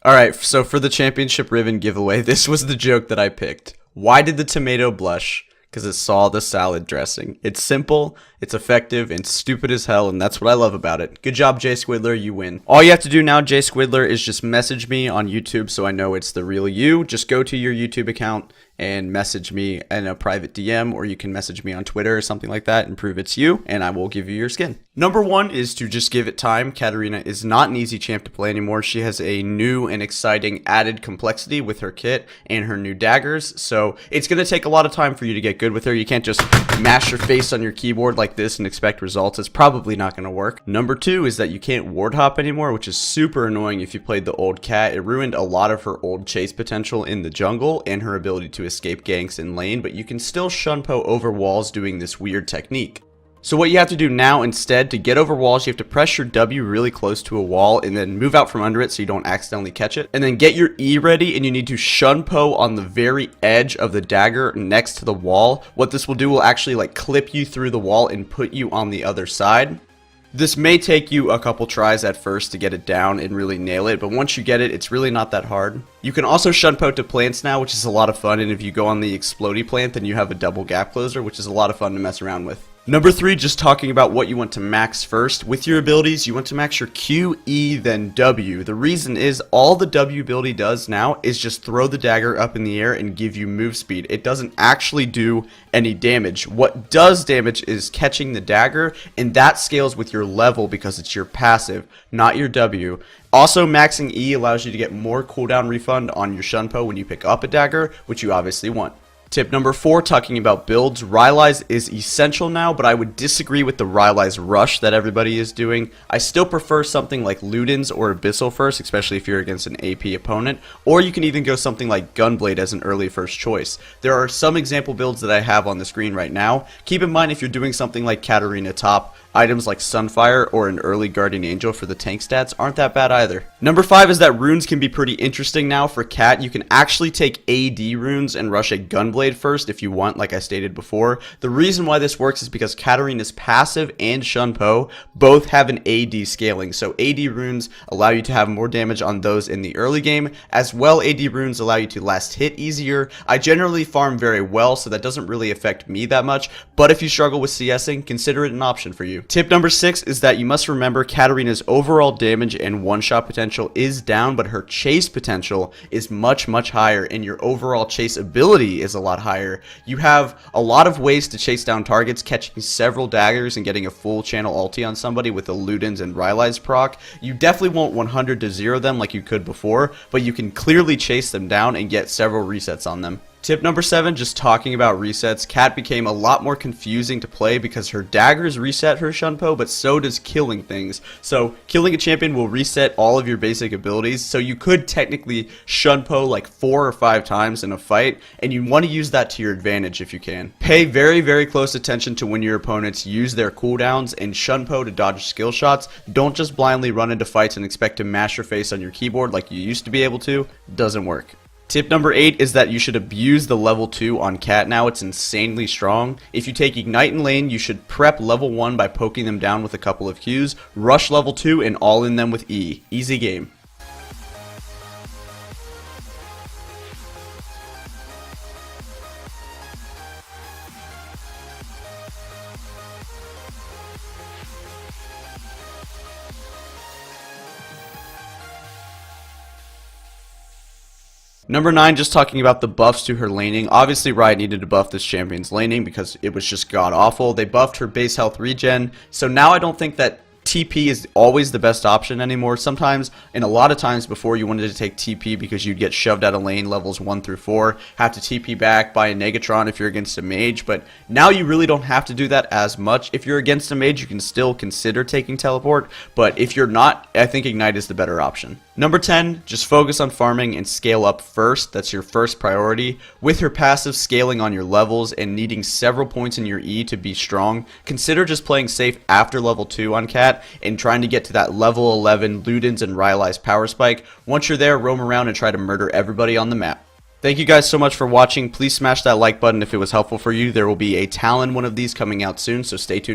Alright, so for the championship ribbon giveaway, this was the joke that I picked. Why did the tomato blush? Because it saw the salad dressing. It's simple, it's effective, and stupid as hell, and that's what I love about it. Good job, Jay Squidler, you win. All you have to do now, Jay Squidler, is just message me on YouTube so I know it's the real you. Just go to your YouTube account and message me in a private DM, or you can message me on Twitter or something like that and prove it's you, and I will give you your skin. Number one is to just give it time. Katarina is not an easy champ to play anymore. She has a new and exciting added complexity with her kit and her new daggers, so it's going to take a lot of time for you to get good with her. You can't just mash your face on your keyboard like this and expect results. It's probably not going to work. Number two is that you can't ward hop anymore, which is super annoying if you played the old Cat. It ruined a lot of her old chase potential in the jungle and her ability to escape ganks in lane, but you can still shunpo over walls doing this weird technique. So what you have to do now instead, to get over walls, you have to press your W really close to a wall and then move out from under it so you don't accidentally catch it. And then get your E ready, and you need to shunpo on the very edge of the dagger next to the wall. What this will do will actually like clip you through the wall and put you on the other side. This may take you a couple tries at first to get it down and really nail it, but once you get it, it's really not that hard. You can also shunpo to plants now, which is a lot of fun, and if you go on the explodey plant, then you have a double gap closer, which is a lot of fun to mess around with. Number three, just talking about what you want to max first. With your abilities, you want to max your Q, E, then W. The reason is all the W ability does now is just throw the dagger up in the air and give you move speed. It doesn't actually do any damage. What does damage is catching the dagger, and that scales with your level because it's your passive, not your W. Also, maxing E allows you to get more cooldown refund on your shunpo when you pick up a dagger, which you obviously want. Tip number four, talking about builds. Rylai's is essential now, but I would disagree with the Rylai's rush that everybody is doing. I still prefer something like Luden's or Abyssal first, especially if you're against an AP opponent, or you can even go something like Gunblade as an early first choice. There are some example builds that I have on the screen right now. Keep in mind if you're doing something like Katarina top, items like Sunfire or an early Guardian Angel for the tank stats aren't that bad either. Number five is that runes can be pretty interesting now for Cat. You can actually take AD runes and rush a Gunblade first if you want, like I stated before. The reason why this works is because Katarina's passive and shunpo both have an AD scaling, so AD runes allow you to have more damage on those in the early game, as well AD runes allow you to last hit easier. I generally farm very well, so that doesn't really affect me that much, but if you struggle with CSing, consider it an option for you. Tip number six is that you must remember Katarina's overall damage and one-shot potential is down, but her chase potential is much higher, and your overall chase ability is a lot higher. You have a lot of ways to chase down targets, catching several daggers and getting a full channel ulti on somebody with the Luden's and Rylai's proc. You definitely won't 100 to 0 them like you could before, but you can clearly chase them down and get several resets on them. Tip number seven, just talking about resets. Cat became a lot more confusing to play because her daggers reset her shunpo, but so does killing things. So killing a champion will reset all of your basic abilities, so you could technically shunpo like 4 or 5 times in a fight, and you want to use that to your advantage if you can. Pay very close attention to when your opponents use their cooldowns and shunpo to dodge skill shots. Don't just blindly run into fights and expect to mash your face on your keyboard like you used to be able to. Doesn't work. Tip number 8 is that you should abuse the level 2 on Cat now. It's insanely strong. If you take Ignite in lane, you should prep level 1 by poking them down with a couple of Qs, rush level 2, and all in them with E. Easy game. Number 9, just talking about the buffs to her laning. Obviously, Riot needed to buff this champion's laning because it was just god-awful. They buffed her base health regen, so now I don't think that TP is always the best option anymore. Sometimes, and a lot of times before, you wanted to take TP because you'd get shoved out of lane levels 1 through 4, have to TP back, buy a Negatron if you're against a mage, but now you really don't have to do that as much. If you're against a mage, you can still consider taking teleport, but if you're not, I think Ignite is the better option. Number 10, just focus on farming and scale up first. That's your first priority. With her passive scaling on your levels and needing several points in your E to be strong, consider just playing safe after level 2 on Cat and trying to get to that level 11 Luden's and Rylai's power spike. Once you're there, roam around and try to murder everybody on the map. Thank you guys so much for watching. Please smash that like button if it was helpful for you. There will be a Talon one of these coming out soon, so stay tuned.